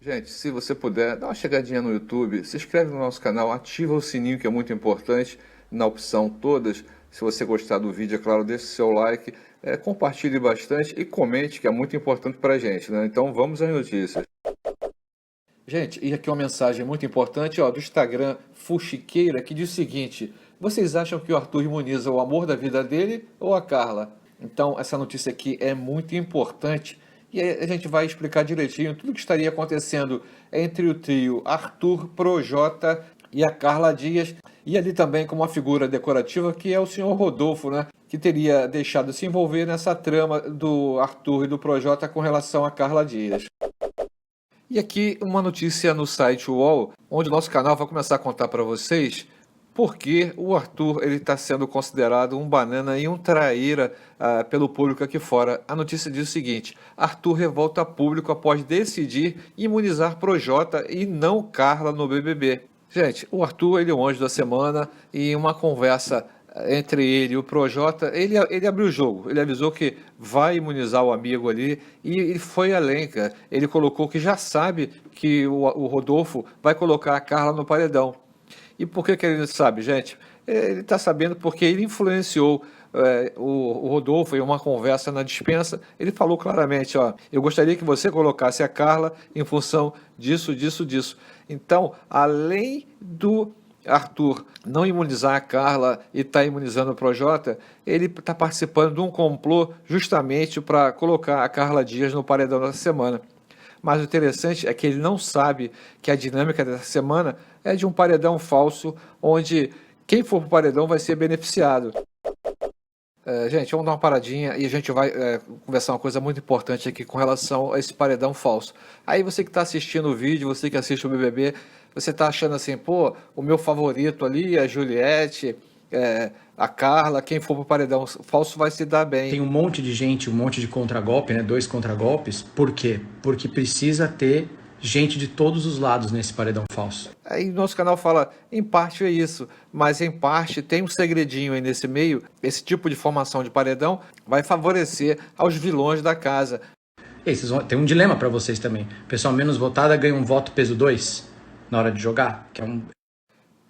Gente, se você puder, dá uma chegadinha no YouTube, se inscreve no nosso canal, ativa o sininho que é muito importante na opção todas. Se você gostar do vídeo, é claro, deixe seu like, compartilhe bastante e comente, que é muito importante para a gente, né? Então vamos às notícias. Gente, e aqui uma mensagem muito importante, ó, do Instagram Fuxiqueira, que diz o seguinte: vocês acham que o Arthur imuniza o amor da vida dele ou a Carla? Então, essa notícia aqui é muito importante e aí a gente vai explicar direitinho tudo o que estaria acontecendo entre o trio Arthur, Projota e a Carla Dias, e ali também com uma figura decorativa que é o senhor Rodolfo, né? Que teria deixado se envolver nessa trama do Arthur e do Projota com relação a Carla Dias. E aqui uma notícia no site UOL, onde o nosso canal vai começar a contar para vocês porque o Arthur está sendo considerado um banana e um traíra pelo público aqui fora. A notícia diz o seguinte: Arthur revolta público após decidir imunizar Projota e não Carla no BBB. Gente, o Arthur ele é o anjo da semana e em uma conversa entre ele e o Projota, ele abriu o jogo, ele avisou que vai imunizar o amigo ali e ele foi além, cara. Ele colocou que já sabe que o Rodolfo vai colocar a Carla no paredão. E por que ele sabe, gente? Ele está sabendo porque ele influenciou o Rodolfo em uma conversa na despensa. Ele falou claramente, ó, eu gostaria que você colocasse a Carla em função disso, disso, disso. Então, além do Arthur não imunizar a Carla e está imunizando o Projota, ele está participando de um complô justamente para colocar a Carla Dias no paredão da semana. Mas o interessante é que ele não sabe que a dinâmica dessa semana é de um paredão falso, onde quem for para o paredão vai ser beneficiado. Gente, vamos dar uma paradinha e a gente vai conversar uma coisa muito importante aqui com relação a esse paredão falso. Aí você que está assistindo o vídeo, você que assiste o BBB, você está achando assim, pô, o meu favorito ali, a Juliette, a Carla, quem for para o paredão falso vai se dar bem. Tem um monte de gente, um monte de contragolpe, né? 2 contragolpes. Por quê? Porque precisa ter gente de todos os lados nesse paredão falso. Aí nosso canal fala, em parte é isso, mas em parte tem um segredinho aí nesse meio. Esse tipo de formação de paredão vai favorecer aos vilões da casa. E aí, tem um dilema para vocês também. Pessoa menos votada ganha um voto peso 2 na hora de jogar, que é um...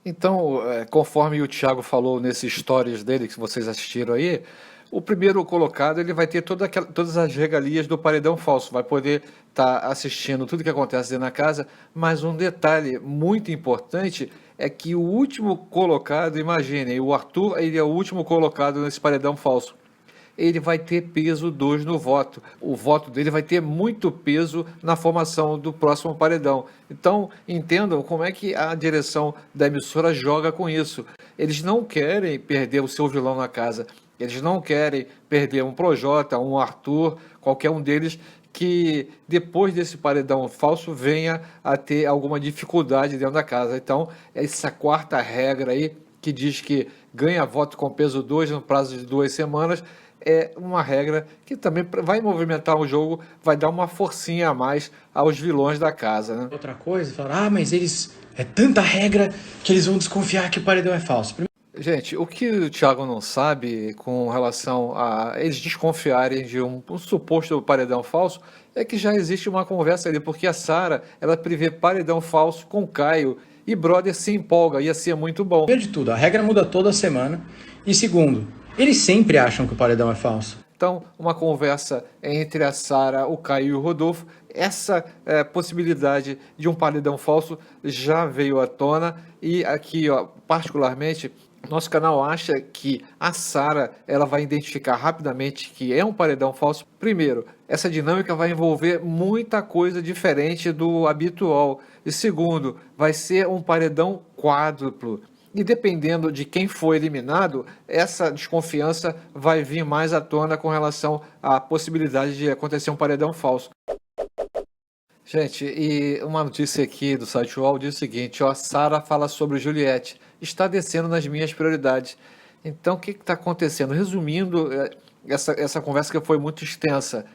Então, conforme o Thiago falou nesses stories dele que vocês assistiram aí, o primeiro colocado ele vai ter todas as regalias do paredão falso, vai poder estar assistindo tudo que acontece dentro da casa, mas um detalhe muito importante é que o último colocado, imaginem, o Arthur ele é o último colocado nesse paredão falso. Ele vai ter peso 2 no voto. O voto dele vai ter muito peso na formação do próximo paredão. Então, entendam como é que a direção da emissora joga com isso. Eles não querem perder o seu vilão na casa. Eles não querem perder um Projota, um Arthur, qualquer um deles que depois desse paredão falso venha a ter alguma dificuldade dentro da casa. Então, essa quarta regra aí, que diz que ganha voto com peso 2 no prazo de 2 semanas, é uma regra que também vai movimentar o jogo, vai dar uma forcinha a mais aos vilões da casa, né? Outra coisa, falar, mas eles... É tanta regra que eles vão desconfiar que o paredão é falso. Gente, o que o Thiago não sabe com relação a eles desconfiarem de um suposto paredão falso é que já existe uma conversa ali, porque a Sara, ela prevê paredão falso com o Caio e brother se empolga, ia ser muito bom. Primeiro de tudo, a regra muda toda semana. E segundo, eles sempre acham que o paredão é falso. Então, uma conversa entre a Sara, o Caio e o Rodolfo, essa possibilidade de um paredão falso já veio à tona e aqui, ó, particularmente, nosso canal acha que a Sara ela vai identificar rapidamente que é um paredão falso. Primeiro, essa dinâmica vai envolver muita coisa diferente do habitual. E segundo, vai ser um paredão quádruplo. E dependendo de quem for eliminado, essa desconfiança vai vir mais à tona com relação à possibilidade de acontecer um paredão falso. Gente, e uma notícia aqui do site UOL diz o seguinte, ó, Sara fala sobre Juliette, está descendo nas minhas prioridades. Então, o que está acontecendo? Resumindo, essa conversa que foi muito extensa,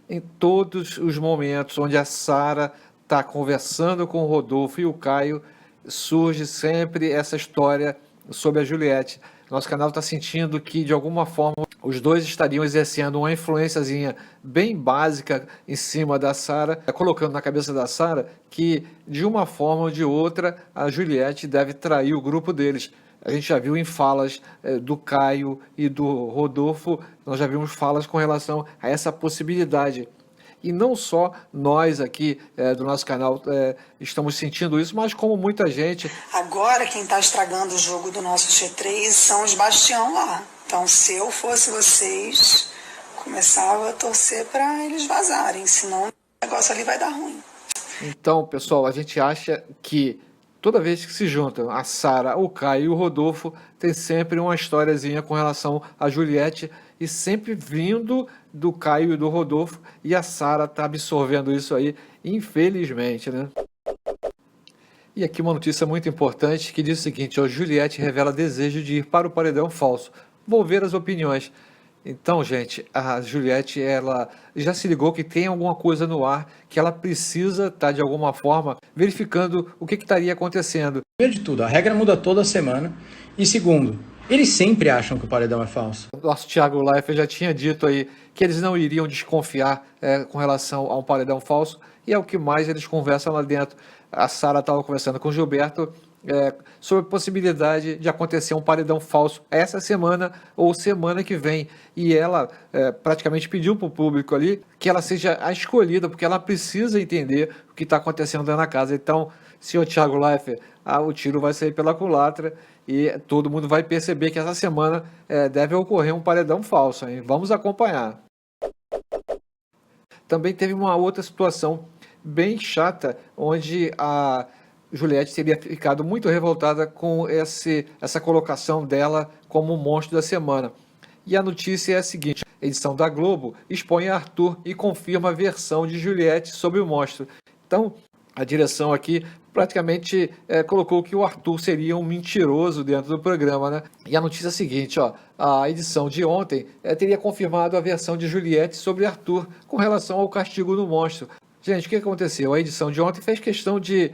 em todos os momentos onde a Sara está conversando com o Rodolfo e o Caio, surge sempre essa história sobre a Juliette. Nosso canal está sentindo que, de alguma forma, os dois estariam exercendo uma influenciazinha bem básica em cima da Sarah, colocando na cabeça da Sarah que, de uma forma ou de outra, a Juliette deve trair o grupo deles. A gente já viu em falas do Caio e do Rodolfo, nós já vimos falas com relação a essa possibilidade. E não só nós aqui do nosso canal estamos sentindo isso, mas como muita gente. Agora quem está estragando o jogo do nosso G3 são os Bastião lá. Então, se eu fosse vocês, começava a torcer para eles vazarem, senão o negócio ali vai dar ruim. Então, pessoal, a gente acha que toda vez que se juntam a Sarah, o Caio e o Rodolfo, tem sempre uma historiazinha com relação a Juliette e sempre vindo do Caio e do Rodolfo, e a Sarah está absorvendo isso aí, infelizmente, né? E aqui uma notícia muito importante que diz o seguinte: a Juliette revela desejo de ir para o paredão falso. Vou ver as opiniões. Então, gente, a Juliette, ela já se ligou que tem alguma coisa no ar, que ela precisa estar, de alguma forma, verificando o que estaria acontecendo. Primeiro de tudo, a regra muda toda semana. E segundo, eles sempre acham que o paredão é falso. O nosso Thiago Leifert já tinha dito aí que eles não iriam desconfiar com relação a um paredão falso, e é o que mais eles conversam lá dentro. A Sarah estava conversando com o Gilberto sobre a possibilidade de acontecer um paredão falso essa semana ou semana que vem. E ela praticamente pediu para o público ali que ela seja a escolhida, porque ela precisa entender o que está acontecendo dentro da casa. Então, senhor Thiago Leifert, o tiro vai sair pela culatra e todo mundo vai perceber que essa semana deve ocorrer um paredão falso, hein? Vamos acompanhar. Também teve uma outra situação bem chata, onde a Juliette teria ficado muito revoltada com essa colocação dela como monstro da semana. E a notícia é a seguinte: a edição da Globo expõe Arthur e confirma a versão de Juliette sobre o monstro. Então, a direção aqui praticamente colocou que o Arthur seria um mentiroso dentro do programa, né? E a notícia é a seguinte, ó: a edição de ontem teria confirmado a versão de Juliette sobre Arthur com relação ao castigo do monstro. Gente, o que aconteceu? A edição de ontem fez questão de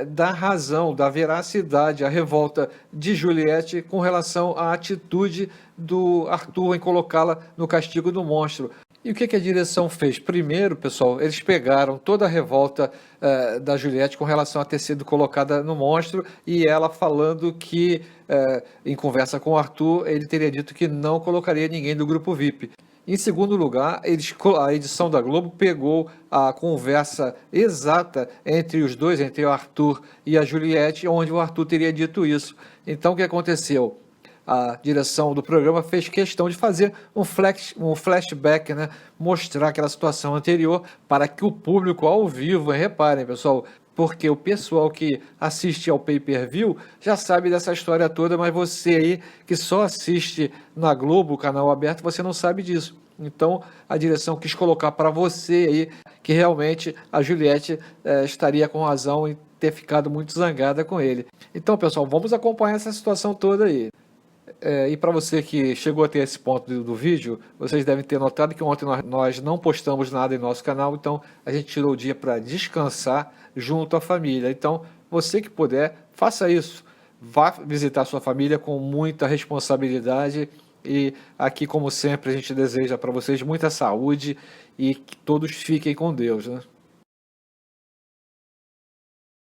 dar razão, dar veracidade à revolta de Juliette com relação à atitude do Arthur em colocá-la no castigo do monstro. E o que a direção fez? Primeiro, pessoal, eles pegaram toda a revolta da Juliette com relação a ter sido colocada no monstro, e ela falando que, em conversa com o Arthur, ele teria dito que não colocaria ninguém do grupo VIP. Em segundo lugar, a edição da Globo pegou a conversa exata entre os dois, entre o Arthur e a Juliette, onde o Arthur teria dito isso. Então, o que aconteceu? A direção do programa fez questão de fazer um flashback, né? Mostrar aquela situação anterior para que o público ao vivo, reparem, pessoal, porque o pessoal que assiste ao pay-per-view já sabe dessa história toda, mas você aí que só assiste na Globo, canal aberto, você não sabe disso. Então, a direção quis colocar para você aí que realmente a Juliette estaria com razão em ter ficado muito zangada com ele. Então, pessoal, vamos acompanhar essa situação toda aí. E para você que chegou até esse ponto do vídeo, vocês devem ter notado que ontem nós não postamos nada em nosso canal, então a gente tirou o dia para descansar junto à família. Então, você que puder, faça isso. Vá visitar sua família com muita responsabilidade, e aqui, como sempre, a gente deseja para vocês muita saúde e que todos fiquem com Deus, né?